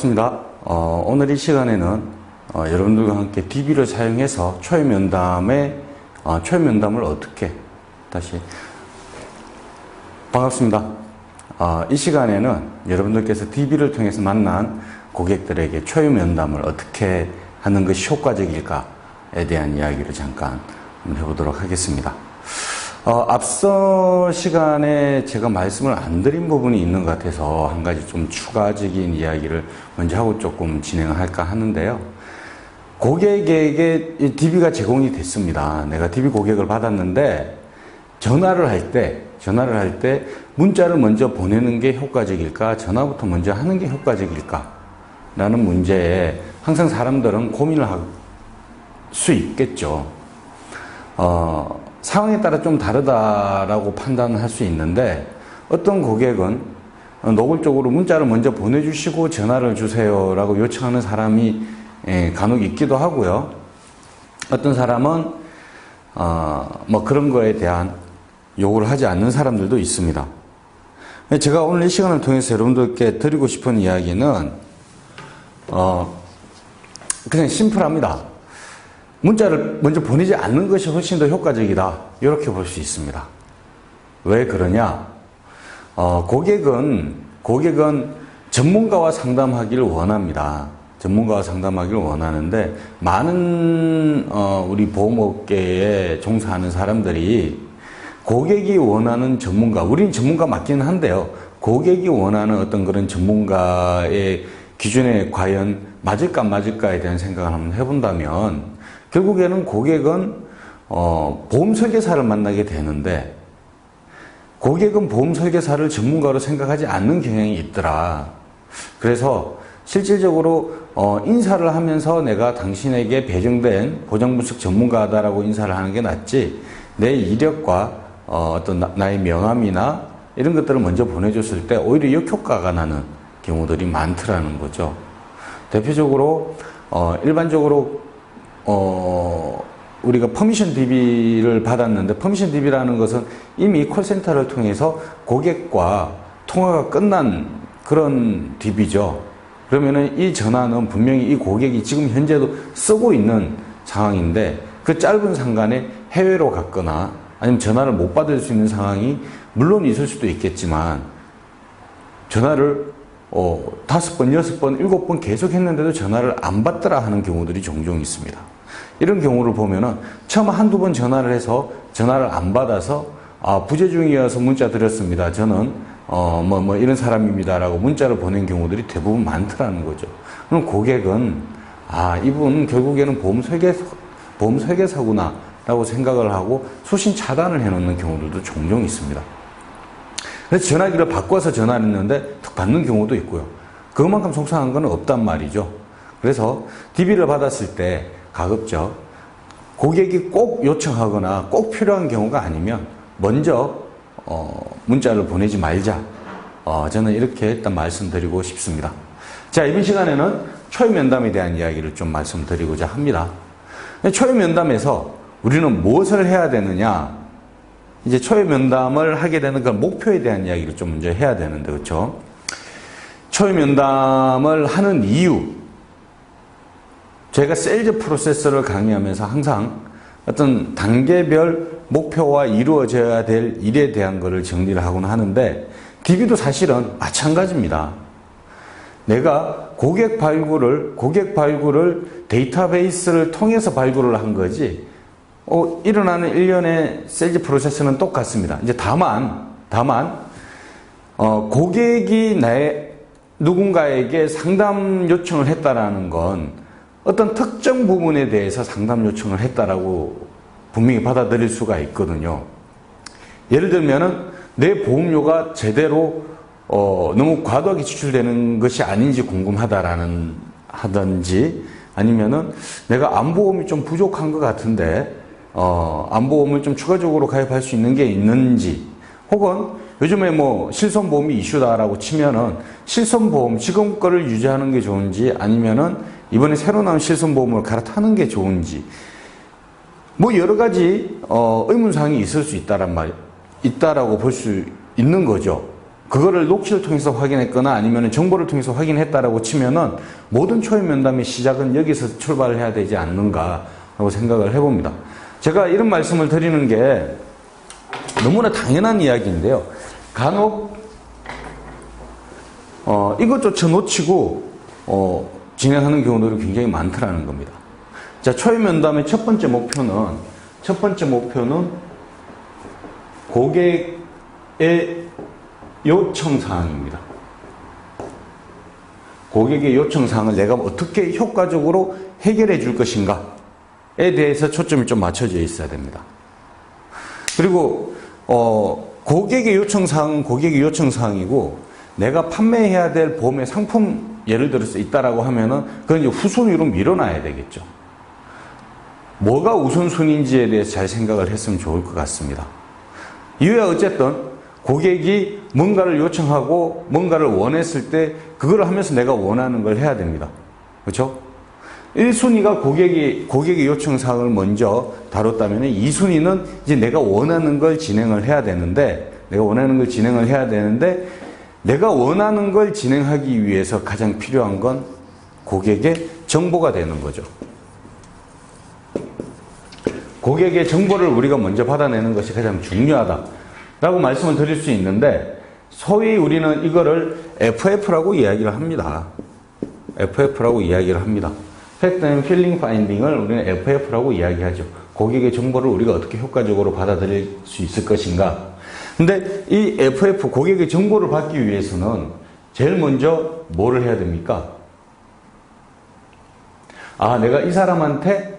반갑습니다. 오늘 이 시간에는 여러분들과 함께 DB를 사용해서 초회면담을 어떻게 반갑습니다. 이 시간에는 여러분들께서 DB를 통해서 만난 고객들에게 초회면담을 어떻게 하는 것이 효과적일까에 대한 이야기를 잠깐 해보도록 하겠습니다. 앞서 시간에 제가 말씀을 안 드린 부분이 있는 것 같아서 한 가지 좀 추가적인 이야기를 먼저 하고 조금 진행을 할까 하는데요. 고객에게 DB가 제공이 됐습니다. 내가 DB 고객을 받았는데 전화를 할 때 문자를 먼저 보내는 게 효과적일까? 전화부터 먼저 하는 게 효과적일까? 라는 문제에 항상 사람들은 고민을 할 수 있겠죠. 상황에 따라 좀 다르다라고 판단할 수 있는데, 어떤 고객은 노골적으로 문자를 먼저 보내주시고 전화를 주세요라고 요청하는 사람이 간혹 있기도 하고요. 어떤 사람은 뭐 그런 거에 대한 요구를 하지 않는 사람들도 있습니다. 제가 오늘 이 시간을 통해서 여러분들께 드리고 싶은 이야기는 그냥 심플합니다. 문자를 먼저 보내지 않는 것이 훨씬 더 효과적이다, 이렇게 볼 수 있습니다. 왜 그러냐? 고객은 전문가와 상담하기를 원합니다. 전문가와 상담하기를 원하는데, 많은 우리 보험업계에 종사하는 사람들이 고객이 원하는 전문가, 우린 전문가 맞기는 한데요, 고객이 원하는 어떤 그런 전문가의 기준에 과연 맞을까 안 맞을까에 대한 생각을 한번 해본다면, 결국에는 고객은 보험 설계사를 만나게 되는데, 고객은 보험 설계사를 전문가로 생각하지 않는 경향이 있더라. 그래서 실질적으로 인사를 하면서 내가 당신에게 배정된 보장분석 전문가다라고 인사를 하는 게 낫지, 내 이력과 어떤 나의 명함이나 이런 것들을 먼저 보내줬을 때 오히려 역효과가 나는 경우들이 많더라는 거죠. 대표적으로 일반적으로 우리가 퍼미션 DB를 받았는데, 퍼미션 DB라는 것은 이미 콜센터를 통해서 고객과 통화가 끝난 그런 DB죠. 그러면은 이 전화는 분명히 이 고객이 지금 현재도 쓰고 있는 상황인데, 그 짧은 상간에 해외로 갔거나 아니면 전화를 못 받을 수 있는 상황이 물론 있을 수도 있겠지만, 전화를 5번, 6번, 7번 계속 했는데도 전화를 안 받더라 하는 경우들이 종종 있습니다. 이런 경우를 보면은 처음 한두 번 전화를 해서 전화를 안 받아서 부재 중이어서 문자 드렸습니다, 저는 이런 사람입니다라고 문자를 보낸 경우들이 대부분 많더라는 거죠. 그럼 고객은 이분 결국에는 보험 설계사구나 라고 생각을 하고 수신 차단을 해놓는 경우들도 종종 있습니다. 그래서 전화기를 바꿔서 전화를 했는데 툭 받는 경우도 있고요. 그것만큼 속상한 건 없단 말이죠. 그래서 DB를 받았을 때 가급적 고객이 꼭 요청하거나 꼭 필요한 경우가 아니면 먼저 문자를 보내지 말자, 저는 이렇게 일단 말씀드리고 싶습니다. 자, 이번 시간에는 초회면담에 대한 이야기를 좀 말씀드리고자 합니다. 초회면담에서 우리는 무엇을 해야 되느냐, 이제 초회면담을 하게 되는 그 목표에 대한 이야기를 좀 먼저 해야 되는데, 그렇죠? 초회면담을 하는 이유, 제가 세일즈 프로세스를 강의하면서 항상 어떤 단계별 목표와 이루어져야 될 일에 대한 것을 정리를 하곤 하는데, DB도 사실은 마찬가지입니다. 내가 고객 발굴을 데이터베이스를 통해서 발굴을 한 거지, 일어나는 일련의 세일즈 프로세스는 똑같습니다. 이제 다만 고객이 누군가에게 상담 요청을 했다라는 건 어떤 특정 부분에 대해서 상담 요청을 했다라고 분명히 받아들일 수가 있거든요. 예를 들면은 내 보험료가 제대로 너무 과도하게 지출되는 것이 아닌지 궁금하다라는 하든지, 아니면은 내가 암보험이 좀 부족한 것 같은데 암보험을 좀 추가적으로 가입할 수 있는 게 있는지, 혹은 요즘에 실손보험이 이슈다라고 치면은 실손보험 지금 거를 유지하는 게 좋은지, 아니면은 이번에 새로 나온 실손보험을 갈아타는 게 좋은지, 여러 가지 의문사항이 있을 수 있다라고 볼 수 있는 거죠. 그거를 녹취를 통해서 확인했거나 아니면 정보를 통해서 확인했다라고 치면은 모든 초연 면담의 시작은 여기서 출발을 해야 되지 않는가라고 생각을 해봅니다. 제가 이런 말씀을 드리는 게 너무나 당연한 이야기인데요. 간혹 이것조차 놓치고 진행하는 경우들이 굉장히 많더라는 겁니다. 자, 초연 면담의 첫 번째 목표는 고객의 요청사항입니다. 고객의 요청사항을 내가 어떻게 효과적으로 해결해 줄 것인가에 대해서 초점이 좀 맞춰져 있어야 됩니다. 그리고 고객의 요청사항은 고객의 요청사항이고 내가 판매해야 될 보험의 상품 예를 들어서 있다라고 하면은 그건 이제 후순위로 밀어놔야 되겠죠. 뭐가 우선순위인지에 대해서 잘 생각을 했으면 좋을 것 같습니다. 이유야 어쨌든 고객이 뭔가를 요청하고 뭔가를 원했을 때 그걸 하면서 내가 원하는 걸 해야 됩니다. 그렇죠? 1순위가 고객의 요청사항을 먼저 다뤘다면 2순위는 이제 내가 원하는 걸 진행을 해야 되는데 내가 원하는 걸 진행하기 위해서 가장 필요한 건 고객의 정보가 되는 거죠. 고객의 정보를 우리가 먼저 받아내는 것이 가장 중요하다라고 말씀을 드릴 수 있는데 소위 우리는 이거를 FF라고 이야기를 합니다. FF라고 이야기를 합니다. Fact and Feeling Finding을 우리는 FF라고 이야기하죠. 고객의 정보를 우리가 어떻게 효과적으로 받아들일 수 있을 것인가. 근데 이 FF, 고객의 정보를 받기 위해서는 제일 먼저 뭐를 해야 됩니까? 아, 내가 이 사람한테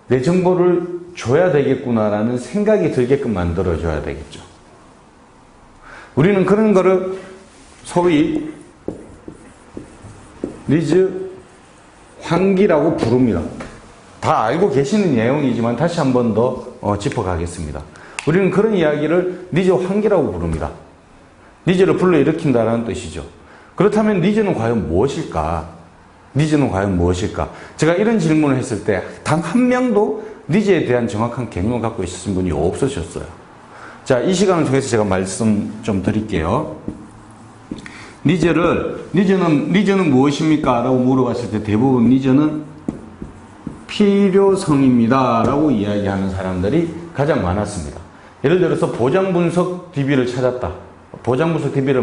내 정보를 줘야 되겠구나라는 생각이 들게끔 만들어줘야 되겠죠. 우리는 그런 거를 소위 니즈 환기라고 부릅니다. 다 알고 계시는 내용이지만 다시 한 번 더 짚어가겠습니다. 우리는 그런 이야기를 니즈 환기라고 부릅니다. 니즈를 불러일으킨다는 뜻이죠. 그렇다면 니즈는 과연 무엇일까? 제가 이런 질문을 했을 때 단 한 명도 니즈에 대한 정확한 개념을 갖고 있으신 분이 없으셨어요. 자, 이 시간을 통해서 제가 말씀 좀 드릴게요. 니즈는 무엇입니까? 라고 물어봤을 때 대부분 니즈는 필요성입니다. 라고 이야기하는 사람들이 가장 많았습니다. 예를 들어서 보장분석 DB를 찾았다. 보장분석 DB를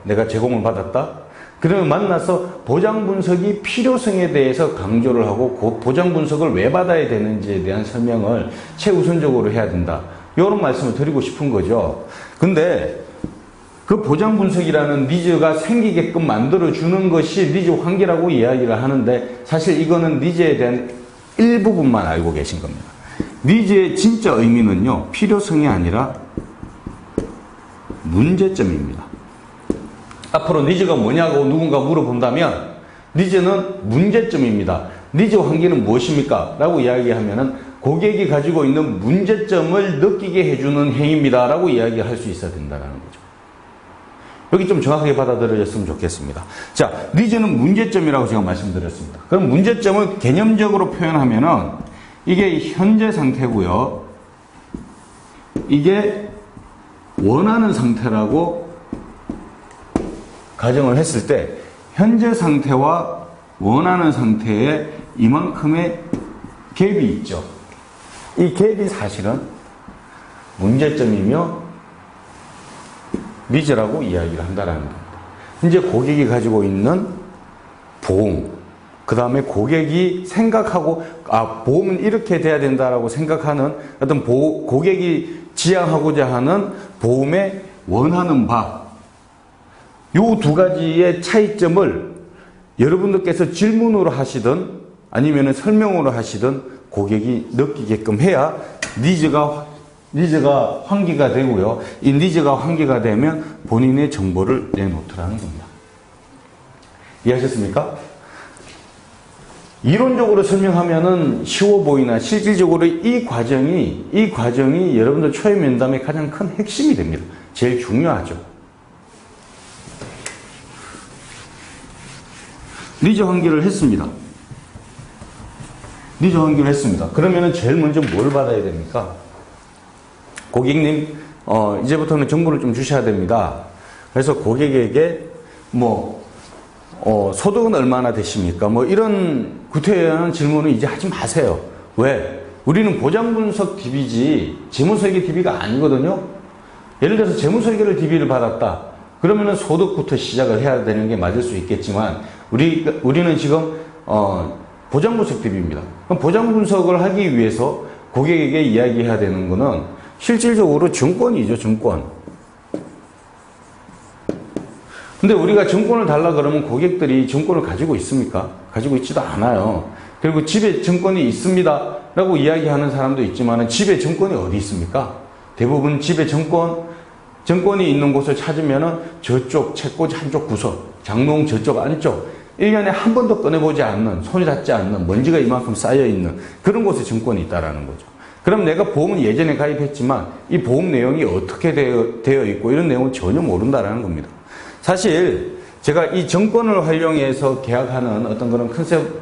내가 제공을 받았다. 그러면 만나서 보장분석이 필요성에 대해서 강조를 하고 그 보장분석을 왜 받아야 되는지에 대한 설명을 최우선적으로 해야 된다. 이런 말씀을 드리고 싶은 거죠. 근데 그 보장분석이라는 니즈가 생기게끔 만들어주는 것이 니즈 환기라고 이야기를 하는데 사실 이거는 니즈에 대한 일부분만 알고 계신 겁니다. 니즈의 진짜 의미는요, 필요성이 아니라 문제점입니다. 앞으로 니즈가 뭐냐고 누군가 물어본다면 니즈는 문제점입니다. 니즈 환기는 무엇입니까? 라고 이야기하면은 고객이 가지고 있는 문제점을 느끼게 해주는 행위입니다. 라고 이야기할 수 있어야 된다는 거죠. 여기 좀 정확하게 받아들여졌으면 좋겠습니다. 자, 니즈는 문제점이라고 제가 말씀드렸습니다. 그럼 문제점을 개념적으로 표현하면은 이게 현재 상태고요. 이게 원하는 상태라고 가정을 했을 때 현재 상태와 원하는 상태에 이만큼의 갭이 있죠. 이 갭이 사실은 문제점이며 니즈라고 이야기를 한다는 겁니다. 현재 고객이 가지고 있는 보험, 그 다음에 고객이 생각하고 보험은 이렇게 돼야 된다라고 생각하는 어떤 고객이 지향하고자 하는 보험의 원하는 바, 요 두 가지의 차이점을 여러분들께서 질문으로 하시든 아니면 설명으로 하시든 고객이 느끼게끔 해야 니즈가 환기가 되고요. 이 니즈가 환기가 되면 본인의 정보를 내놓더라는 겁니다. 이해하셨습니까? 이론적으로 설명하면은 쉬워 보이나 실질적으로 이 과정이 여러분들 초연 면담의 가장 큰 핵심이 됩니다. 제일 중요하죠. 니즈 환기를 했습니다. 그러면은 제일 먼저 뭘 받아야 됩니까? 고객님, 이제부터는 정보를 좀 주셔야 됩니다. 그래서 고객에게 소득은 얼마나 되십니까? 이런 구태여한 질문을 이제 하지 마세요. 왜? 우리는 보장분석 DB지 재무설계 DB가 아니거든요. 예를 들어서 재무설계를 DB를 받았다. 그러면은 소득부터 시작을 해야 되는 게 맞을 수 있겠지만 우리는 지금 보장분석 DB입니다. 그럼 보장분석을 하기 위해서 고객에게 이야기해야 되는 거는 실질적으로 증권이죠, 증권. 근데 우리가 증권을 달라 그러면 고객들이 증권을 가지고 있습니까? 가지고 있지도 않아요. 그리고 집에 증권이 있습니다 라고 이야기하는 사람도 있지만 집에 증권이 어디 있습니까? 대부분 집에 증권이 있는 곳을 찾으면 저쪽 책꽂이 한쪽 구석, 장롱 저쪽 안쪽 1년에 한 번도 꺼내보지 않는, 손이 닿지 않는, 먼지가 이만큼 쌓여있는 그런 곳에 증권이 있다는 거죠. 그럼 내가 보험은 예전에 가입했지만 이 보험 내용이 어떻게 되어 있고 이런 내용은 전혀 모른다는 겁니다. 사실 제가 이 증권을 활용해서 계약하는 어떤 그런 컨셉은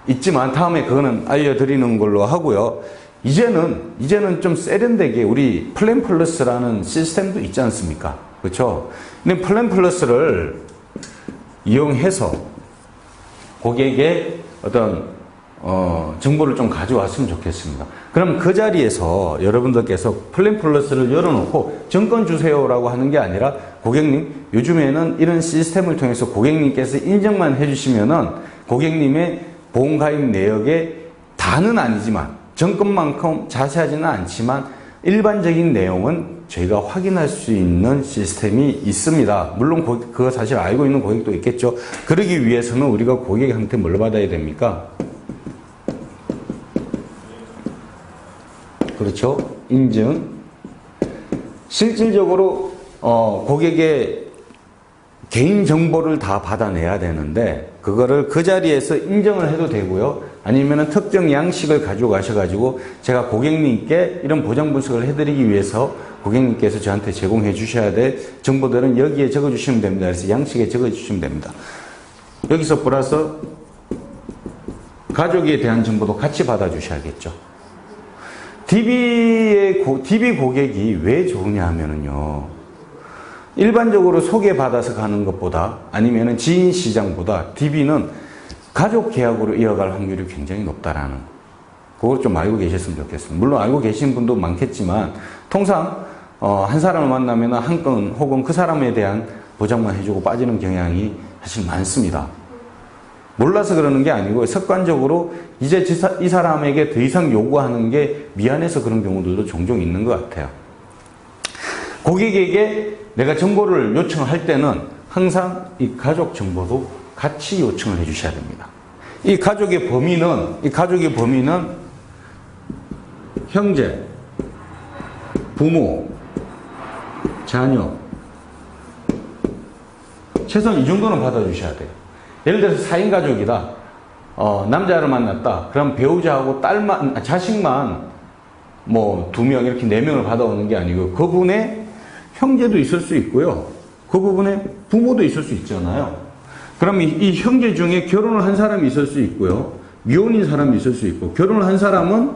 있지만 다음에 그거는 알려드리는 걸로 하고요. 이제는 좀 세련되게 우리 플랜 플러스라는 시스템도 있지 않습니까? 그렇죠? 근데 플랜 플러스를 이용해서 고객의 어떤 정보를 좀 가져왔으면 좋겠습니다. 그럼 그 자리에서 여러분들께서 플랜 플러스를 열어놓고 증권 주세요라고 하는 게 아니라 고객님, 요즘에는 이런 시스템을 통해서 고객님께서 인정만 해주시면은 고객님의 보험 가입 내역에 다는 아니지만 증권만큼 자세하지는 않지만 일반적인 내용은 저희가 확인할 수 있는 시스템이 있습니다. 물론 그거 사실 알고 있는 고객도 있겠죠. 그러기 위해서는 우리가 고객한테 뭘 받아야 됩니까? 그렇죠? 인증. 실질적으로 고객의 개인 정보를 다 받아내야 되는데 그거를 그 자리에서 인정을 해도 되고요. 아니면 특정 양식을 가지고 가셔가지고 제가 고객님께 이런 보장 분석을 해드리기 위해서 고객님께서 저한테 제공해 주셔야 될 정보들은 여기에 적어주시면 됩니다. 그래서 양식에 적어주시면 됩니다. 여기서 플러스 가족에 대한 정보도 같이 받아주셔야겠죠. DB 고객이 왜 좋으냐 하면은요. 일반적으로 소개받아서 가는 것보다 아니면은 지인 시장보다 DB는 가족 계약으로 이어갈 확률이 굉장히 높다라는 그걸 좀 알고 계셨으면 좋겠습니다. 물론 알고 계신 분도 많겠지만 통상 한 사람을 만나면 한 건 혹은 그 사람에 대한 보장만 해주고 빠지는 경향이 사실 많습니다. 몰라서 그러는 게 아니고 습관적으로 이제 이 사람에게 더 이상 요구하는 게 미안해서 그런 경우들도 종종 있는 것 같아요. 고객에게 내가 정보를 요청할 때는 항상 이 가족 정보도 같이 요청을 해 주셔야 됩니다. 이 가족의 범위는 형제, 부모, 자녀, 최소한 이 정도는 받아주셔야 돼요. 예를 들어서 4인 가족이다. 남자를 만났다. 그럼 배우자하고 자식만 2명, 이렇게 4명을 받아오는 게 아니고 그분의 형제도 있을 수 있고요. 그 부분에 부모도 있을 수 있잖아요. 그럼 이 형제 중에 결혼을 한 사람이 있을 수 있고요. 미혼인 사람이 있을 수 있고, 결혼을 한 사람은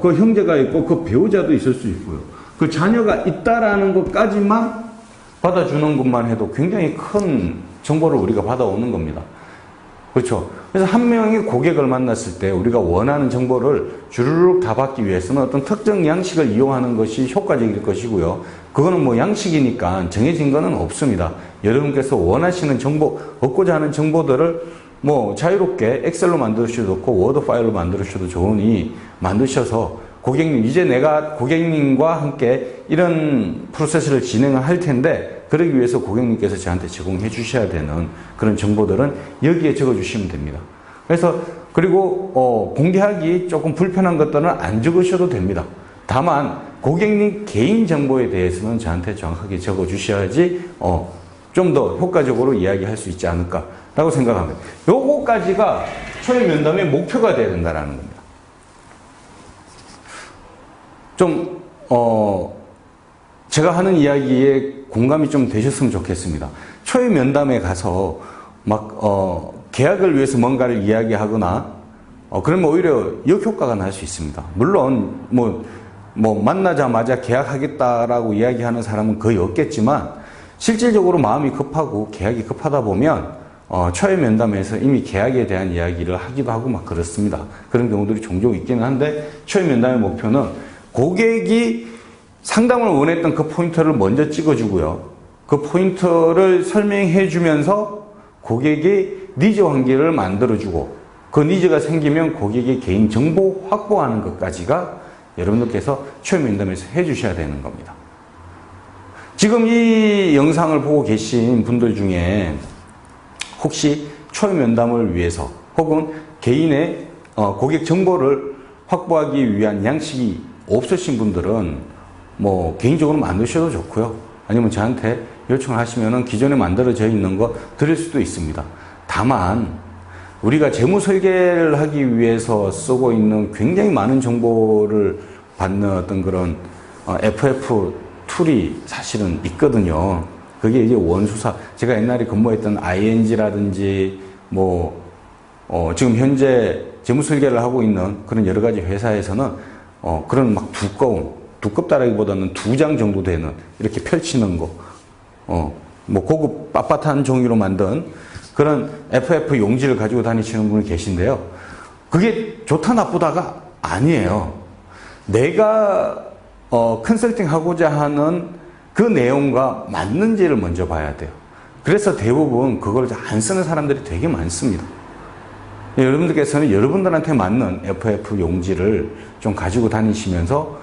그 형제가 있고 그 배우자도 있을 수 있고요. 그 자녀가 있다라는 것까지만 받아주는 것만 해도 굉장히 큰 정보를 우리가 받아오는 겁니다. 그렇죠? 그래서 한 명이 고객을 만났을 때 우리가 원하는 정보를 주르륵 다 받기 위해서는 어떤 특정 양식을 이용하는 것이 효과적일 것이고요. 그거는 양식이니까 정해진 거는 없습니다. 여러분께서 원하시는 정보, 얻고자 하는 정보들을 자유롭게 엑셀로 만드셔도 좋고 워드 파일로 만드셔도 좋으니 만드셔서 고객님, 이제 내가 고객님과 함께 이런 프로세스를 진행을 할 텐데 그러기 위해서 고객님께서 저한테 제공해 주셔야 되는 그런 정보들은 여기에 적어 주시면 됩니다. 그리고 공개하기 조금 불편한 것들은 안 적으셔도 됩니다. 다만 고객님 개인 정보에 대해서는 저한테 정확하게 적어 주셔야지 좀 더 효과적으로 이야기할 수 있지 않을까라고 생각합니다. 요거까지가 초임 면담의 목표가 되어야 된다는 겁니다. 제가 하는 이야기에 공감이 좀 되셨으면 좋겠습니다. 초임 면담에 가서 계약을 위해서 뭔가를 이야기하거나 그러면 오히려 역효과가 날 수 있습니다. 물론 뭐 만나자마자 계약하겠다라고 이야기하는 사람은 거의 없겠지만 실질적으로 마음이 급하고 계약이 급하다 보면 초회 면담에서 이미 계약에 대한 이야기를 하기도 하고 막 그렇습니다. 그런 경우들이 종종 있기는 한데 초회 면담의 목표는 고객이 상담을 원했던 그 포인트를 먼저 찍어주고요. 그 포인트를 설명해 주면서 고객의 니즈 관계를 만들어주고 그 니즈가 생기면 고객의 개인정보 확보하는 것까지가 여러분들께서 초회 면담에서 해주셔야 되는 겁니다. 지금 이 영상을 보고 계신 분들 중에 혹시 초회 면담을 위해서 혹은 개인의 고객 정보를 확보하기 위한 양식이 없으신 분들은 뭐 개인적으로 만드셔도 좋고요. 아니면 저한테 요청을 하시면은 기존에 만들어져 있는 거 드릴 수도 있습니다. 다만 우리가 재무 설계를 하기 위해서 쓰고 있는 굉장히 많은 정보를 받는 어떤 그런 FF 툴이 사실은 있거든요. 그게 이제 원수사, 제가 옛날에 근무했던 ING라든지 지금 현재 재무 설계를 하고 있는 그런 여러 가지 회사에서는 그런 막 두껍다라기보다는 2장 정도 되는 이렇게 펼치는 거, 고급 빳빳한 종이로 만든 그런 FF 용지를 가지고 다니시는 분이 계신데요. 그게 좋다 나쁘다가 아니에요. 내가 컨설팅 하고자 하는 그 내용과 맞는지를 먼저 봐야 돼요. 그래서 대부분 그걸 안 쓰는 사람들이 되게 많습니다. 여러분들께서는 여러분들한테 맞는 FF 용지를 좀 가지고 다니시면서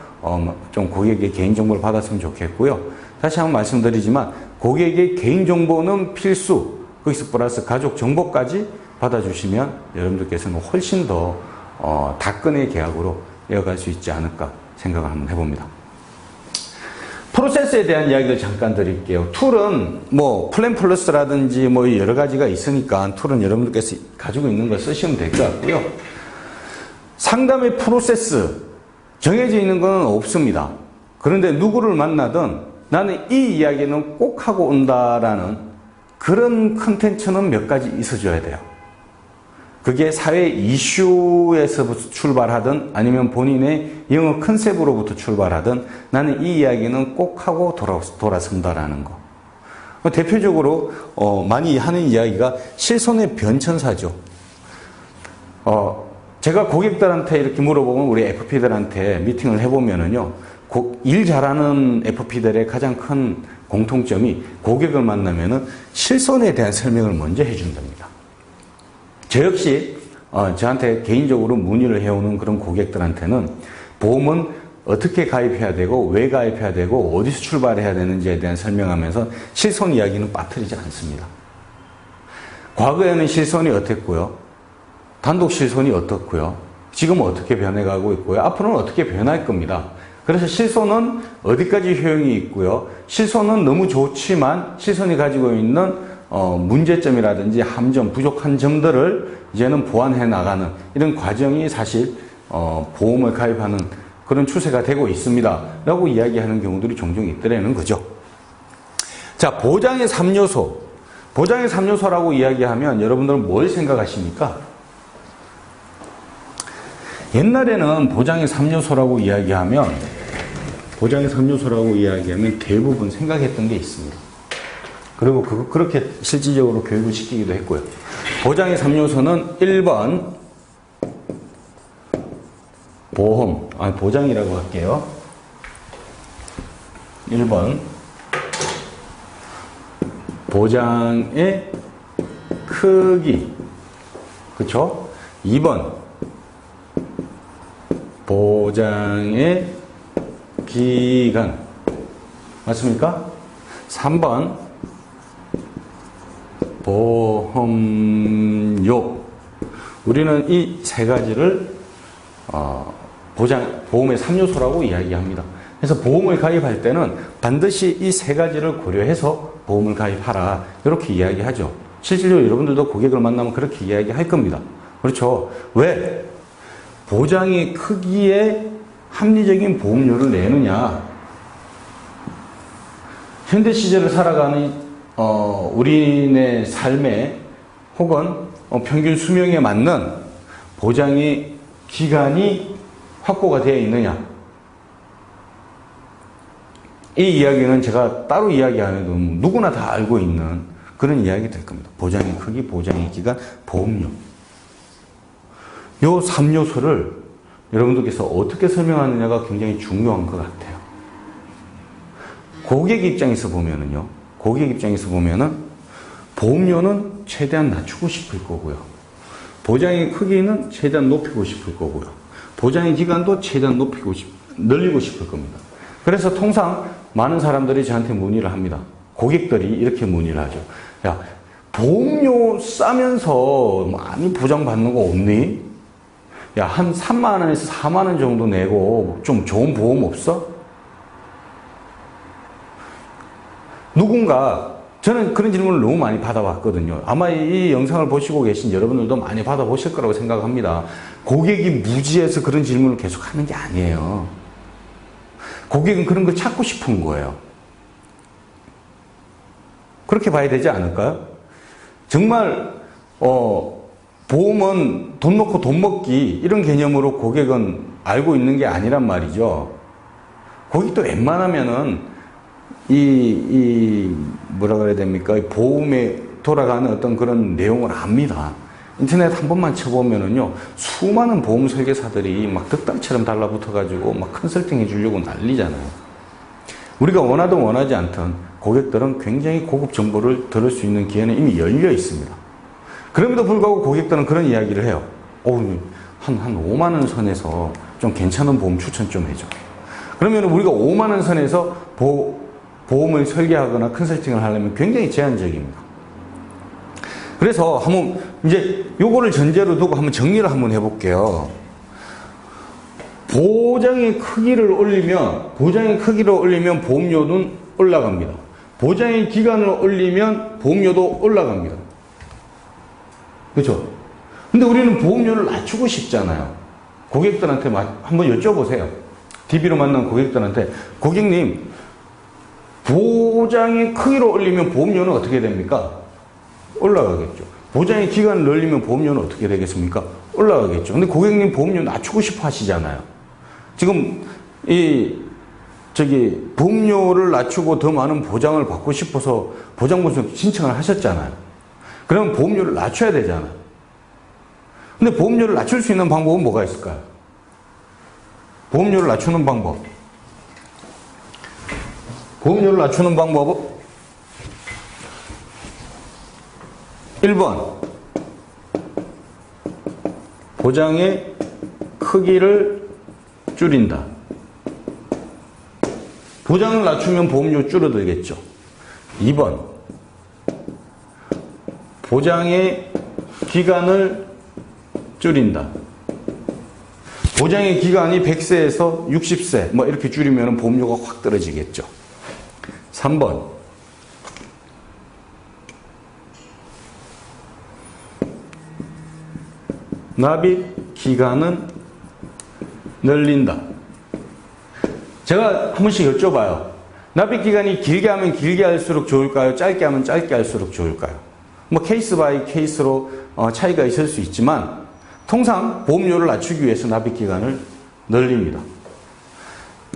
좀 고객의 개인정보를 받았으면 좋겠고요. 다시 한번 말씀드리지만 고객의 개인정보는 필수, 거기서 플러스 가족정보까지 받아주시면 여러분들께서는 훨씬 더 다끈의 계약으로 이어갈 수 있지 않을까 생각을 한번 해봅니다. 프로세스에 대한 이야기를 잠깐 드릴게요. 툴은 플랜 플러스라든지 여러 가지가 있으니까 툴은 여러분들께서 가지고 있는 걸 쓰시면 될 것 같고요. 상담의 프로세스 정해져 있는 건 없습니다. 그런데 누구를 만나든 나는 이 이야기는 꼭 하고 온다라는 그런 컨텐츠는 몇 가지 있어줘야 돼요. 그게 사회 이슈에서부터 출발하든 아니면 본인의 영어 컨셉으로부터 출발하든 나는 이 이야기는 꼭 하고 돌아선다라는 거. 대표적으로 많이 하는 이야기가 실손의 변천사죠. 제가 고객들한테 이렇게 물어보면 우리 FP들한테 미팅을 해보면은요, 일 잘하는 FP들의 가장 큰 공통점이 고객을 만나면은 실손에 대한 설명을 먼저 해준답니다. 저 역시 저한테 개인적으로 문의를 해오는 그런 고객들한테는 보험은 어떻게 가입해야 되고 왜 가입해야 되고 어디서 출발해야 되는지에 대한 설명하면서 실손 이야기는 빠뜨리지 않습니다. 과거에는 실손이 어땠고요, 단독 실손이 어떻고요, 지금은 어떻게 변해가고 있고요, 앞으로는 어떻게 변할 겁니다. 그래서 실손은 어디까지 효용이 있고요, 실손은 너무 좋지만 실손이 가지고 있는 문제점이라든지 함정, 부족한 점들을 이제는 보완해 나가는 이런 과정이 사실 보험을 가입하는 그런 추세가 되고 있습니다 라고 이야기하는 경우들이 종종 있더라는 거죠. 자, 보장의 3요소. 보장의 3요소라고 이야기하면 여러분들은 뭘 생각하십니까? 옛날에는 보장의 3요소라고 이야기하면 대부분 생각했던 게 있습니다. 그리고 그렇게 실질적으로 교육을 시키기도 했고요. 보장의 3요소는 1번 보험, 보장이라고 할게요. 1번 보장의 크기, 그렇죠? 2번 보장의 기간, 맞습니까? 3번 보험료. 우리는 이 세 가지를 보험의 3요소라고 이야기합니다. 그래서 보험을 가입할 때는 반드시 이 세 가지를 고려해서 보험을 가입하라, 이렇게 이야기하죠. 실질적으로 여러분들도 고객을 만나면 그렇게 이야기할 겁니다. 그렇죠? 왜? 보장의 크기에 합리적인 보험료를 내느냐. 현대 시절을 살아가는 우리네 삶에 혹은 평균 수명에 맞는 보장의 기간이 확보가 되어 있느냐. 이 이야기는 제가 따로 이야기 안 해도 누구나 다 알고 있는 그런 이야기 될 겁니다. 보장의 크기, 보장의 기간, 보험료. 요 3요소를 여러분들께서 어떻게 설명하느냐가 굉장히 중요한 것 같아요. 고객 입장에서 보면은요, 보험료는 최대한 낮추고 싶을 거고요. 보장의 크기는 최대한 높이고 싶을 거고요. 보장의 기간도 최대한 늘리고 싶을 겁니다. 그래서 통상 많은 사람들이 저한테 문의를 합니다. 고객들이 이렇게 문의를 하죠. 야, 보험료 싸면서 많이 보장받는 거 없니? 야, 한 3만 원에서 4만 원 정도 내고 좀 좋은 보험 없어? 저는 그런 질문을 너무 많이 받아봤거든요. 아마 이 영상을 보시고 계신 여러분들도 많이 받아보실 거라고 생각합니다. 고객이 무지해서 그런 질문을 계속 하는 게 아니에요. 고객은 그런 걸 찾고 싶은 거예요. 그렇게 봐야 되지 않을까요? 정말 보험은 돈 놓고 돈 먹기 이런 개념으로 고객은 알고 있는 게 아니란 말이죠. 고객도 웬만하면은 뭐라 그래야 됩니까? 보험에 돌아가는 어떤 그런 내용을 압니다. 인터넷 한 번만 쳐보면은요, 수많은 보험 설계사들이 막 득달처럼 달라붙어가지고 막 컨설팅 해주려고 난리잖아요. 우리가 원하든 원하지 않든 고객들은 굉장히 고급 정보를 들을 수 있는 기회는 이미 열려 있습니다. 그럼에도 불구하고 고객들은 그런 이야기를 해요. 한 5만 원 선에서 좀 괜찮은 보험 추천 좀 해줘. 그러면 우리가 5만 원 선에서 보험을 설계하거나 컨설팅을 하려면 굉장히 제한적입니다. 그래서 한번 이제 요거를 전제로 두고 한번 정리를 한번 해볼게요. 보장의 크기를 올리면 보험료는 올라갑니다. 보장의 기간을 올리면 보험료도 올라갑니다. 그렇죠? 근데 우리는 보험료를 낮추고 싶잖아요. 고객들한테 한번 여쭤보세요. DB로 만난 고객들한테, 고객님, 보장의 크기를 올리면 보험료는 어떻게 됩니까? 올라가겠죠. 보장의 기간을 늘리면 보험료는 어떻게 되겠습니까? 올라가겠죠. 근데 고객님 보험료 낮추고 싶어 하시잖아요. 지금 보험료를 낮추고 더 많은 보장을 받고 싶어서 보장분석 신청을 하셨잖아요. 그러면 보험료를 낮춰야 되잖아요. 근데 보험료를 낮출 수 있는 방법은 뭐가 있을까요? 보험료를 낮추는 방법은 1번, 보장의 크기를 줄인다. 보장을 낮추면 보험료 줄어들겠죠. 2번, 보장의 기간을 줄인다. 보장의 기간이 100세에서 60세 뭐 이렇게 줄이면 보험료가 확 떨어지겠죠. 3번, 납입 기간은 늘린다. 제가 한 번씩 여쭤봐요. 납입 기간이 길게 하면 길게 할수록 좋을까요? 짧게 하면 짧게 할수록 좋을까요? 뭐 케이스 바이 케이스로 차이가 있을 수 있지만 통상 보험료를 낮추기 위해서 납입 기간을 늘립니다.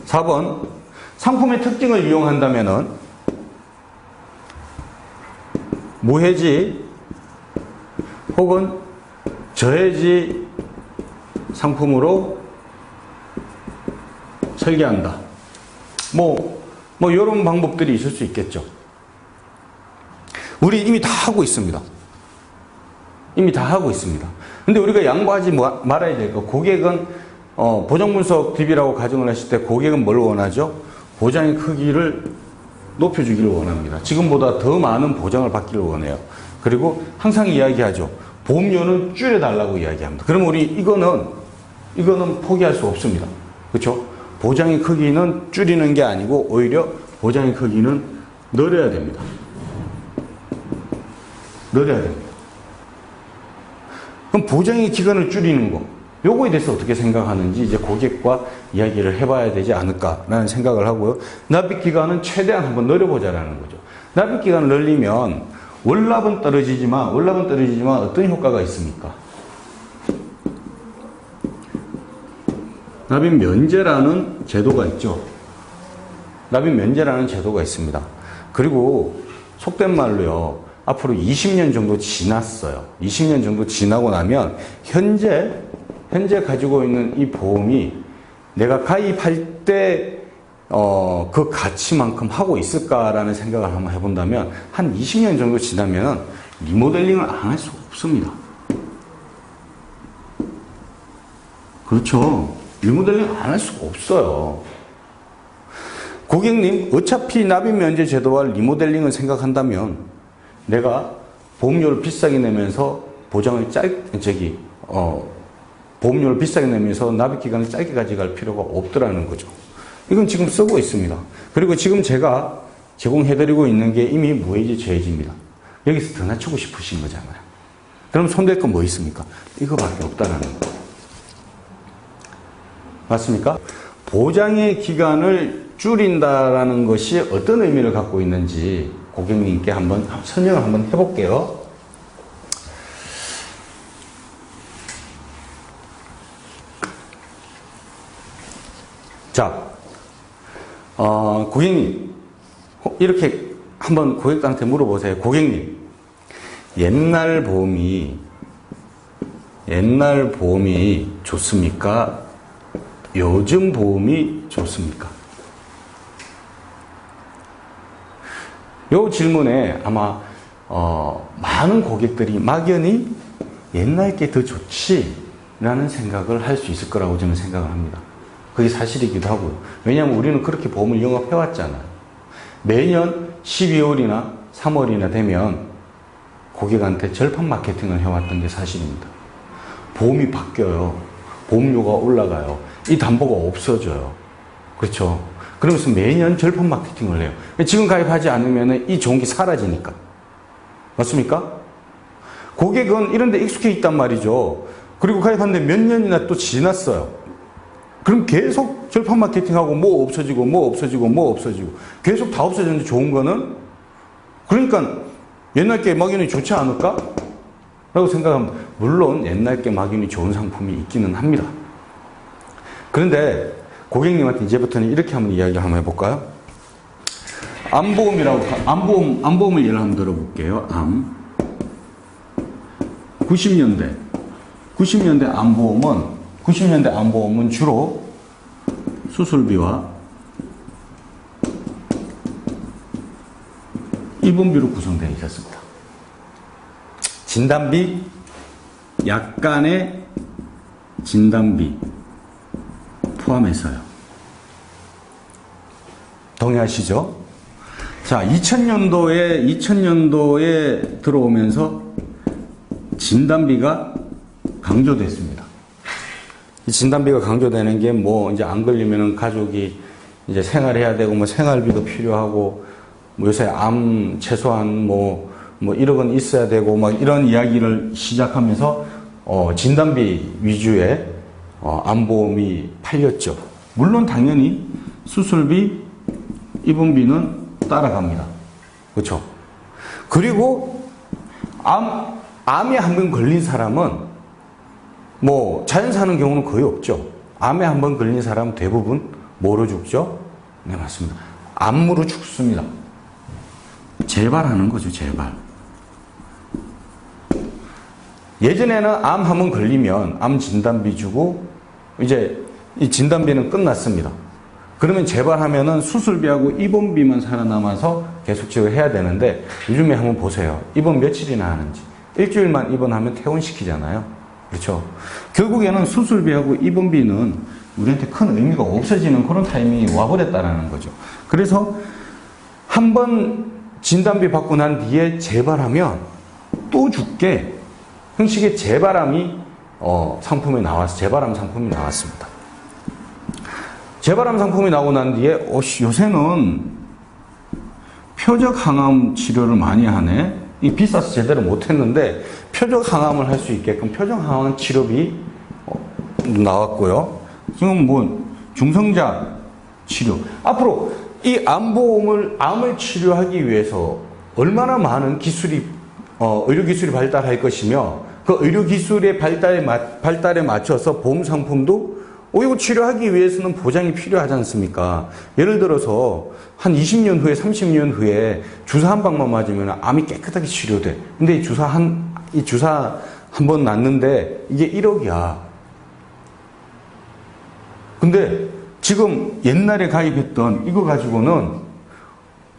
4번, 상품의 특징을 이용한다면은 무해지 혹은 저해지 상품으로 설계한다. 뭐 이런 방법들이 있을 수 있겠죠. 우리 이미 다 하고 있습니다. 근데 우리가 양보하지 말아야 될 거, 고객은 보장분석 DB라고 가정을 했을 때 고객은 뭘 원하죠? 보장의 크기를 높여주기를 원합니다. 지금보다 더 많은 보장을 받기를 원해요. 그리고 항상 이야기하죠. 보험료는 줄여달라고 이야기합니다. 그럼 우리 이거는 포기할 수 없습니다. 그렇죠? 보장의 크기는 줄이는 게 아니고 오히려 보장의 크기는 늘려야 됩니다. 그럼 보장의 기간을 줄이는 거, 요거에 대해서 어떻게 생각하는지 이제 고객과 이야기를 해봐야 되지 않을까라는 생각을 하고요. 납입 기간은 최대한 한번 늘려보자라는 거죠. 납입 기간을 늘리면 월납은 떨어지지만 어떤 효과가 있습니까? 납입 면제라는 제도가 있죠. 납입 면제라는 제도가 있습니다. 그리고 속된 말로요, 앞으로 20년 정도 지났어요. 20년 정도 지나고 나면 현재 가지고 있는 이 보험이 내가 가입할 때 그 가치만큼 하고 있을까라는 생각을 한번 해본다면 한 20년 정도 지나면 리모델링을 안 할 수가 없습니다. 그렇죠. 리모델링 안 할 수가 없어요. 고객님, 어차피 납입 면제 제도와 리모델링을 생각한다면 내가 보험료를 비싸게 내면서 보장을 보험료를 비싸게 내면서 납입 기간을 짧게 가져갈 필요가 없더라는 거죠. 이건 지금 쓰고 있습니다. 그리고 지금 제가 제공해드리고 있는 게 이미 무해지 저해지입니다. 여기서 더 낮추고 싶으신 거잖아요. 그럼 손댈 건 뭐 있습니까? 이거밖에 없다라는 거. 맞습니까? 보장의 기간을 줄인다라는 것이 어떤 의미를 갖고 있는지 고객님께 한번 설명을 한번 해볼게요. 자, 고객님, 이렇게 한번 고객들한테 물어보세요. 고객님, 옛날 보험이 좋습니까? 요즘 보험이 좋습니까? 요 질문에 아마 많은 고객들이 막연히 옛날 게 더 좋지라는 생각을 할 수 있을 거라고 저는 생각을 합니다. 그게 사실이기도 하고요. 왜냐하면 우리는 그렇게 보험을 영업해왔잖아요. 매년 12월이나 3월이나 되면 고객한테 절판 마케팅을 해왔던 게 사실입니다. 보험이 바뀌어요. 보험료가 올라가요. 이 담보가 없어져요. 그렇죠. 그러면서 매년 절판 마케팅을 해요. 지금 가입하지 않으면 이 좋은 게 사라지니까. 맞습니까? 고객은 이런 데 익숙해 있단 말이죠. 그리고 가입하는데 몇 년이나 또 지났어요. 그럼 계속 절판 마케팅하고 뭐 없어지고 계속 다 없어졌는데 좋은 거는? 그러니까 옛날 게 막연히 좋지 않을까? 라고 생각하면 물론 옛날 게 막연히 좋은 상품이 있기는 합니다. 그런데 고객님한테 이제부터는 이렇게 한번 이야기를 한번 해볼까요? 암보험을 예를 한번 들어볼게요. 90년대 암보험은 주로 수술비와 입원비로 구성되어 있었습니다. 진단비, 약간의 진단비 포함해서요. 동의하시죠? 자, 2000년도에 들어오면서 진단비가 강조됐습니다. 이 진단비가 강조되는 게 뭐 이제 안 걸리면은 가족이 이제 생활해야 되고 뭐 생활비도 필요하고 뭐 요새 암 최소한 뭐 1억 원 있어야 되고 막 이런 이야기를 시작하면서 진단비 위주의 암보험이 팔렸죠. 물론 당연히 수술비, 입원비는 따라갑니다. 그렇죠? 그리고 암에 한 번 걸린 사람은 뭐 자연 사는 경우는 거의 없죠. 암에 한 번 걸린 사람은 대부분 뭐로 죽죠? 네, 맞습니다. 암으로 죽습니다. 재발하는 거죠, 재발. 예전에는 암 한 번 걸리면 암 진단비 주고 이제 이 진단비는 끝났습니다. 그러면 재발하면은 수술비하고 입원비만 살아남아서 계속 지급해야 되는데 요즘에 한번 보세요. 입원 며칠이나 하는지. 일주일만 입원하면 퇴원시키잖아요. 그렇죠. 결국에는 수술비하고 입원비는 우리한테 큰 의미가 없어지는 그런 타이밍이 와버렸다라는 거죠. 그래서 한번 진단비 받고 난 뒤에 재발하면 또 죽게 형식의 재발암 상품이 나왔습니다. 재발암 상품이 나오고 난 뒤에 요새는 표적 항암 치료를 많이 하네. 이 비싸서 제대로 못했는데 표적 항암을 할 수 있게끔 표적 항암 치료비 나왔고요. 지금 뭐 중성자 치료. 앞으로 이 암을 치료하기 위해서 얼마나 많은 기술이 의료 기술이 발달할 것이며 그 의료 기술의 발달에 맞춰서 보험 상품도 이거 치료하기 위해서는 보장이 필요하지 않습니까? 예를 들어서 한 20년 후에 30년 후에 주사 한 방만 맞으면 암이 깨끗하게 치료돼. 근데 이 주사 한 번 놨는데 이게 1억이야. 근데 지금 옛날에 가입했던 이거 가지고는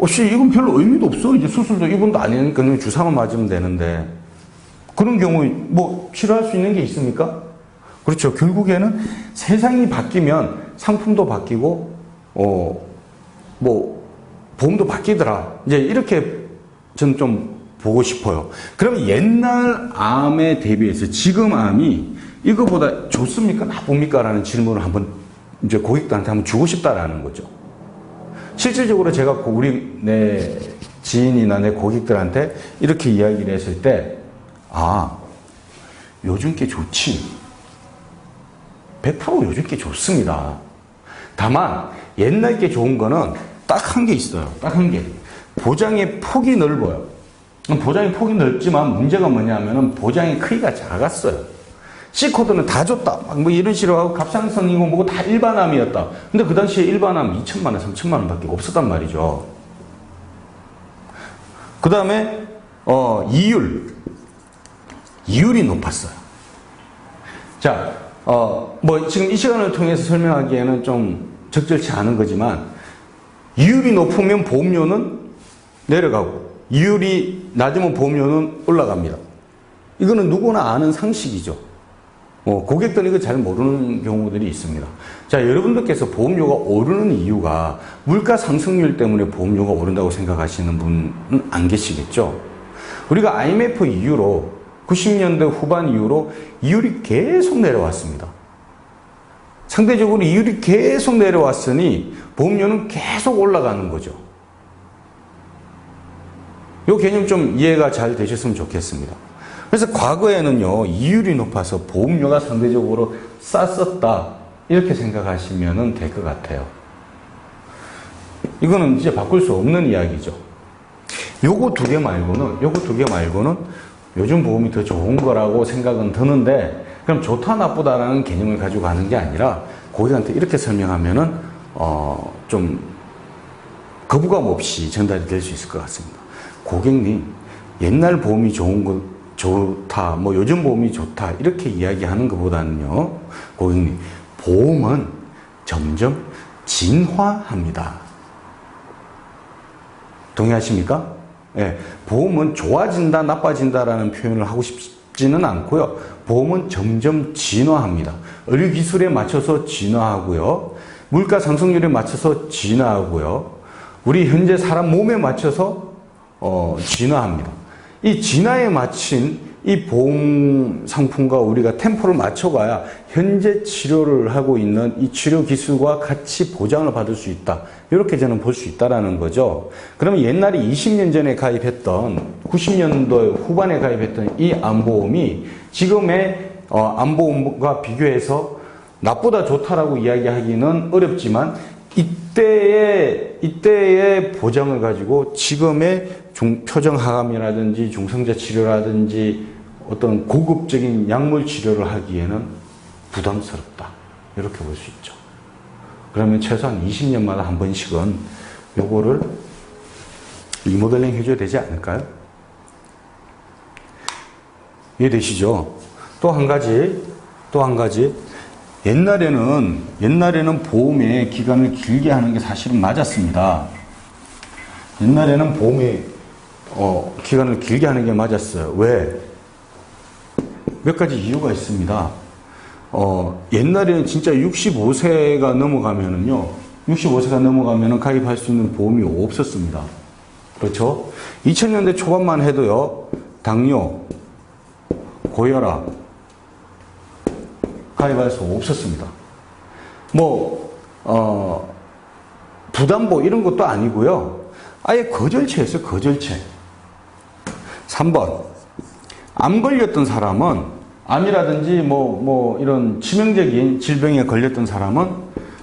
이건 별로 의미도 없어. 이제 수술도 이분도 아니니까 그냥 주사만 맞으면 되는데. 그런 경우에 뭐 치료할 수 있는 게 있습니까? 그렇죠. 결국에는 세상이 바뀌면 상품도 바뀌고, 뭐, 보험도 바뀌더라. 이제 이렇게 저는 좀 보고 싶어요. 그럼 옛날 암에 대비해서 지금 암이 이거보다 좋습니까? 나쁩니까? 라는 질문을 한번 이제 고객들한테 한번 주고 싶다라는 거죠. 실질적으로 제가 내 지인이나 내 고객들한테 이렇게 이야기를 했을 때, 요즘 게 좋지. 100% 요즘 게 좋습니다. 다만 옛날 게 좋은 거는 딱 한 게 있어요. 딱 한 개. 보장의 폭이 넓어요. 보장의 폭이 넓지만 문제가 뭐냐면은 보장의 크기가 작았어요. C코드는 다 줬다. 뭐 이런 식으로 하고 갑상선이고 뭐고 다 일반암이었다. 근데 그 당시에 일반암 2천만 원, 3천만 원밖에 없었단 말이죠. 그 다음에 이율이 높았어요. 자, 뭐 지금 이 시간을 통해서 설명하기에는 좀 적절치 않은 거지만 이율이 높으면 보험료는 내려가고 이율이 낮으면 보험료는 올라갑니다. 이거는 누구나 아는 상식이죠. 고객들은 이거 잘 모르는 경우들이 있습니다. 자, 여러분들께서 보험료가 오르는 이유가 물가 상승률 때문에 보험료가 오른다고 생각하시는 분은 안 계시겠죠? 우리가 IMF 이후로 90년대 후반 이후로 이율이 계속 내려왔습니다. 상대적으로 이율이 계속 내려왔으니 보험료는 계속 올라가는 거죠. 이 개념 좀 이해가 잘 되셨으면 좋겠습니다. 그래서 과거에는요, 이율이 높아서 보험료가 상대적으로 쌌었다. 이렇게 생각하시면 될 것 같아요. 이거는 이제 바꿀 수 없는 이야기죠. 요거 두 개 말고는 요즘 보험이 더 좋은 거라고 생각은 드는데, 그럼 좋다 나쁘다라는 개념을 가지고 가는 게 아니라 고객한테 이렇게 설명하면은 좀 거부감 없이 전달이 될 수 있을 것 같습니다. 고객님, 옛날 보험이 좋다, 뭐 요즘 보험이 좋다 이렇게 이야기하는 것보다는요, 고객님, 보험은 점점 진화합니다. 동의하십니까? 예, 보험은 좋아진다, 나빠진다라는 표현을 하고 싶지는 않고요. 보험은 점점 진화합니다. 의료기술에 맞춰서 진화하고요. 물가 상승률에 맞춰서 진화하고요. 우리 현재 사람 몸에 맞춰서 진화합니다. 이 진화에 맞춘 이 보험 상품과 우리가 템포를 맞춰가야 현재 치료를 하고 있는 이 치료 기술과 같이 보장을 받을 수 있다. 이렇게 저는 볼 수 있다라는 거죠. 그러면 옛날에 20년 전에 가입했던 90년도 후반에 가입했던 이 암보험이 지금의 암보험과 비교해서 나보다 좋다라고 이야기하기는 어렵지만 이때의 보장을 가지고 지금의 표정 하감이라든지 중성자 치료라든지 어떤 고급적인 약물 치료를 하기에는 부담스럽다. 이렇게 볼 수 있죠. 그러면 최소한 20년마다 한 번씩은 요거를 리모델링 해줘야 되지 않을까요? 이해되시죠? 또 한 가지. 옛날에는 보험의 기간을 길게 하는 게 사실은 맞았습니다. 옛날에는 보험의 기간을 길게 하는 게 맞았어요. 왜? 몇 가지 이유가 있습니다. 옛날에는 진짜 65세가 넘어가면은 가입할 수 있는 보험이 없었습니다. 그렇죠? 2000년대 초반만 해도요, 당뇨, 고혈압, 가입할 수 없었습니다. 부담보 이런 것도 아니고요. 아예 거절체였어요, 거절체. 3번. 암 걸렸던 사람은, 암이라든지 이런 치명적인 질병에 걸렸던 사람은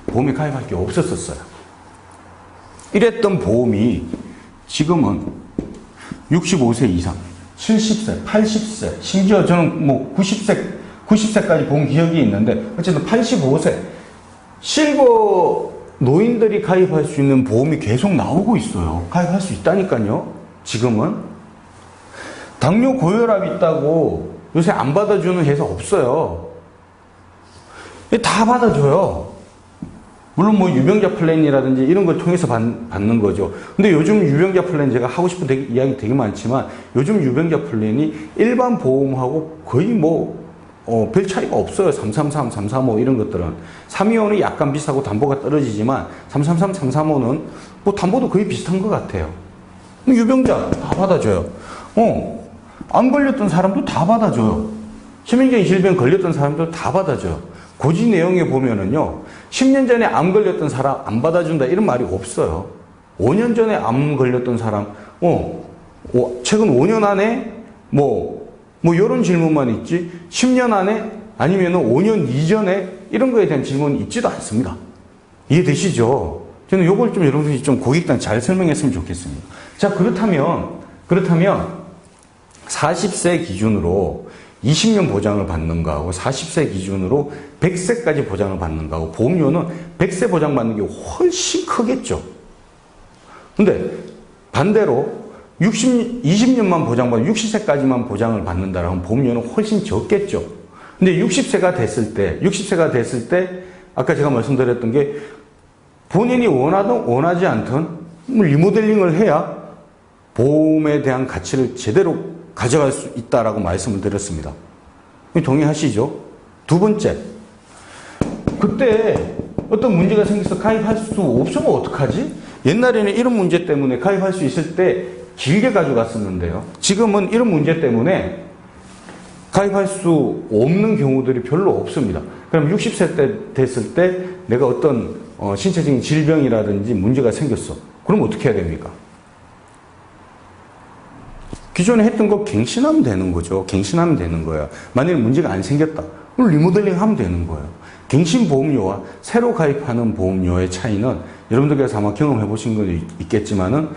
보험에 가입할 게 없었어요. 이랬던 보험이 지금은 65세 이상, 70세, 80세, 심지어 저는 90세까지 본 기억이 있는데, 어쨌든 85세, 실버 노인들이 가입할 수 있는 보험이 계속 나오고 있어요. 가입할 수 있다니까요. 지금은. 당뇨 고혈압 있다고 요새 안 받아주는 회사 없어요. 다 받아줘요. 물론 뭐 유병자 플랜이라든지 이런 걸 통해서 받는 거죠. 근데 요즘 유병자 플랜 제가 하고 싶은 이야기 되게 많지만 요즘 유병자 플랜이 일반 보험하고 거의 별 차이가 없어요. 333, 335 이런 것들은. 325는 약간 비싸고 담보가 떨어지지만 333, 335는 뭐 담보도 거의 비슷한 것 같아요. 유병자 다 받아줘요. 안 걸렸던 사람도 다 받아줘요. 치명적인 질병 걸렸던 사람도 다 받아줘요. 고지 내용에 보면은요, 10년 전에 암 걸렸던 사람 안 받아준다 이런 말이 없어요. 5년 전에 암 걸렸던 사람, 최근 5년 안에 이런 질문만 있지, 10년 안에 아니면 5년 이전에 이런 거에 대한 질문이 있지도 않습니다. 이해되시죠? 저는 요걸 좀 여러분들이 좀 고객단테 잘 설명했으면 좋겠습니다. 자, 그렇다면 40세 기준으로 20년 보장을 받는가 하고 40세 기준으로 100세까지 보장을 받는가 하고 보험료는 100세 보장받는 게 훨씬 크겠죠. 근데 반대로 20년만 보장받고 60세까지만 보장을 받는다라면 보험료는 훨씬 적겠죠. 근데 60세가 됐을 때 아까 제가 말씀드렸던 게 본인이 원하든 원하지 않든 리모델링을 해야 보험에 대한 가치를 제대로 가져갈 수 있다라고 말씀을 드렸습니다. 동의하시죠? 두 번째, 그때 어떤 문제가 생겨서 가입할 수 없으면 어떡하지? 옛날에는 이런 문제 때문에 가입할 수 있을 때 길게 가져갔었는데요. 지금은 이런 문제 때문에 가입할 수 없는 경우들이 별로 없습니다. 그럼 60세 때 됐을 때 내가 어떤 신체적인 질병이라든지 문제가 생겼어. 그럼 어떻게 해야 됩니까? 기존에 했던 거 갱신하면 되는 거죠. 갱신하면 되는 거야. 만약에 문제가 안 생겼다. 그럼 리모델링 하면 되는 거예요. 갱신 보험료와 새로 가입하는 보험료의 차이는 여러분들께서 아마 경험해 보신 건 있겠지만은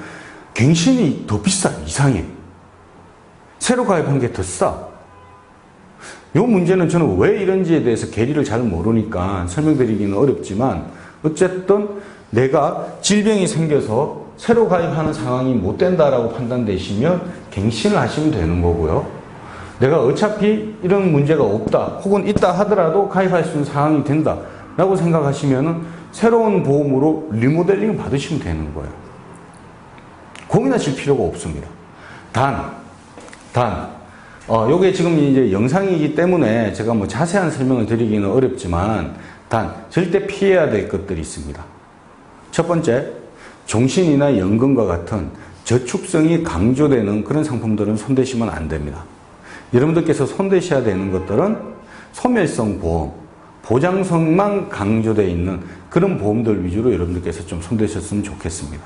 갱신이 더 비싸, 이상해. 새로 가입한 게 더 싸. 이 문제는 저는 왜 이런지에 대해서 계리를 잘 모르니까 설명드리기는 어렵지만 어쨌든 내가 질병이 생겨서 새로 가입하는 상황이 못 된다라고 판단되시면 갱신을 하시면 되는 거고요. 내가 어차피 이런 문제가 없다 혹은 있다 하더라도 가입할 수 있는 상황이 된다 라고 생각하시면 새로운 보험으로 리모델링을 받으시면 되는 거예요. 고민하실 필요가 없습니다. 요게 지금 이제 영상이기 때문에 제가 뭐 자세한 설명을 드리기는 어렵지만 절대 피해야 될 것들이 있습니다. 첫 번째, 종신이나 연금과 같은 저축성이 강조되는 그런 상품들은 손대시면 안 됩니다. 여러분들께서 손대셔야 되는 것들은 소멸성 보험, 보장성만 강조되어 있는 그런 보험들 위주로 여러분들께서 좀 손대셨으면 좋겠습니다.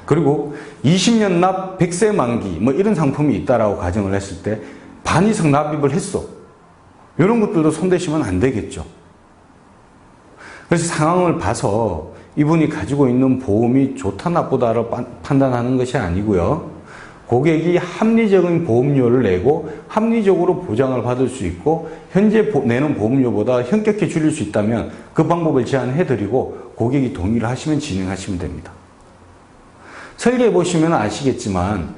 그리고 20년 납 100세 만기 이런 상품이 있다라고 가정을 했을 때 반 이상 납입을 했어. 이런 것들도 손대시면 안 되겠죠. 그래서 상황을 봐서 이분이 가지고 있는 보험이 좋다 나쁘다를 판단하는 것이 아니고요. 고객이 합리적인 보험료를 내고 합리적으로 보장을 받을 수 있고 현재 내는 보험료보다 현격히 줄일 수 있다면 그 방법을 제안해드리고 고객이 동의를 하시면 진행하시면 됩니다. 설계해 보시면 아시겠지만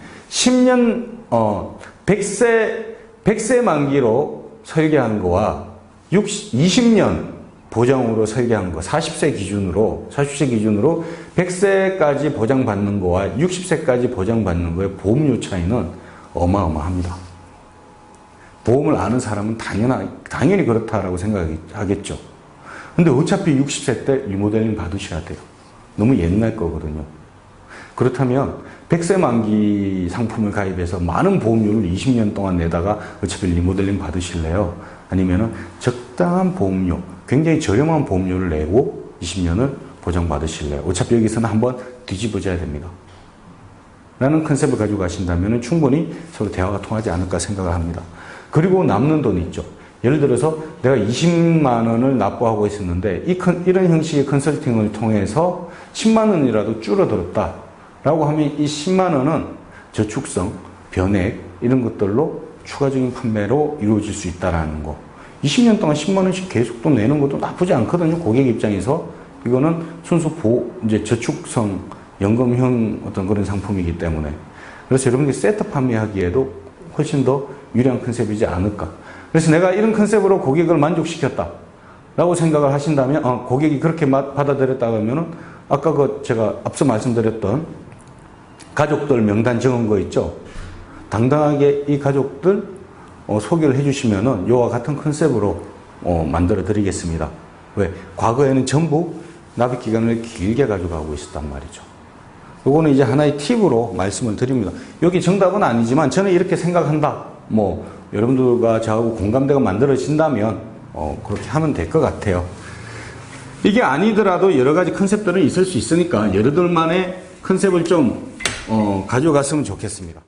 100세 만기로 설계한 거와 20년 보장으로 설계한 거, 40세 기준으로 100세까지 보장받는 거와 60세까지 보장받는 거의 보험료 차이는 어마어마합니다. 보험을 아는 사람은 당연히 그렇다라고 생각하겠죠. 근데 어차피 60세 때 리모델링 받으셔야 돼요. 너무 옛날 거거든요. 그렇다면 100세 만기 상품을 가입해서 많은 보험료를 20년 동안 내다가 어차피 리모델링 받으실래요? 아니면은 적당한 보험료, 굉장히 저렴한 보험료를 내고 20년을 보장받으실래요? 어차피 여기서는 한번 뒤집어져야 됩니다. 라는 컨셉을 가지고 가신다면 충분히 서로 대화가 통하지 않을까 생각을 합니다. 그리고 남는 돈이 있죠. 예를 들어서 내가 20만 원을 납부하고 있었는데 이런 형식의 컨설팅을 통해서 10만 원이라도 줄어들었다 라고 하면 이 10만 원은 저축성, 변액 이런 것들로 추가적인 판매로 이루어질 수 있다는 거. 20년 동안 10만 원씩 계속 또 내는 것도 나쁘지 않거든요. 고객 입장에서. 이거는 순수 이제 저축성, 연금형 어떤 그런 상품이기 때문에. 그래서 여러분들이 세트 판매하기에도 훨씬 더 유리한 컨셉이지 않을까. 그래서 내가 이런 컨셉으로 고객을 만족시켰다. 라고 생각을 하신다면, 고객이 그렇게 받아들였다 하면은, 아까 제가 앞서 말씀드렸던 가족들 명단 적은 거 있죠? 당당하게 이 가족들 소개를 해주시면은, 요와 같은 컨셉으로 만들어 드리겠습니다. 왜? 과거에는 전부 납입 기간을 길게 가져가고 있었단 말이죠. 요거는 이제 하나의 팁으로 말씀을 드립니다. 여기 정답은 아니지만 저는 이렇게 생각한다. 여러분들과 저하고 공감대가 만들어진다면 그렇게 하면 될 것 같아요. 이게 아니더라도 여러 가지 컨셉들은 있을 수 있으니까 여러분들만의 컨셉을 좀 가져갔으면 좋겠습니다.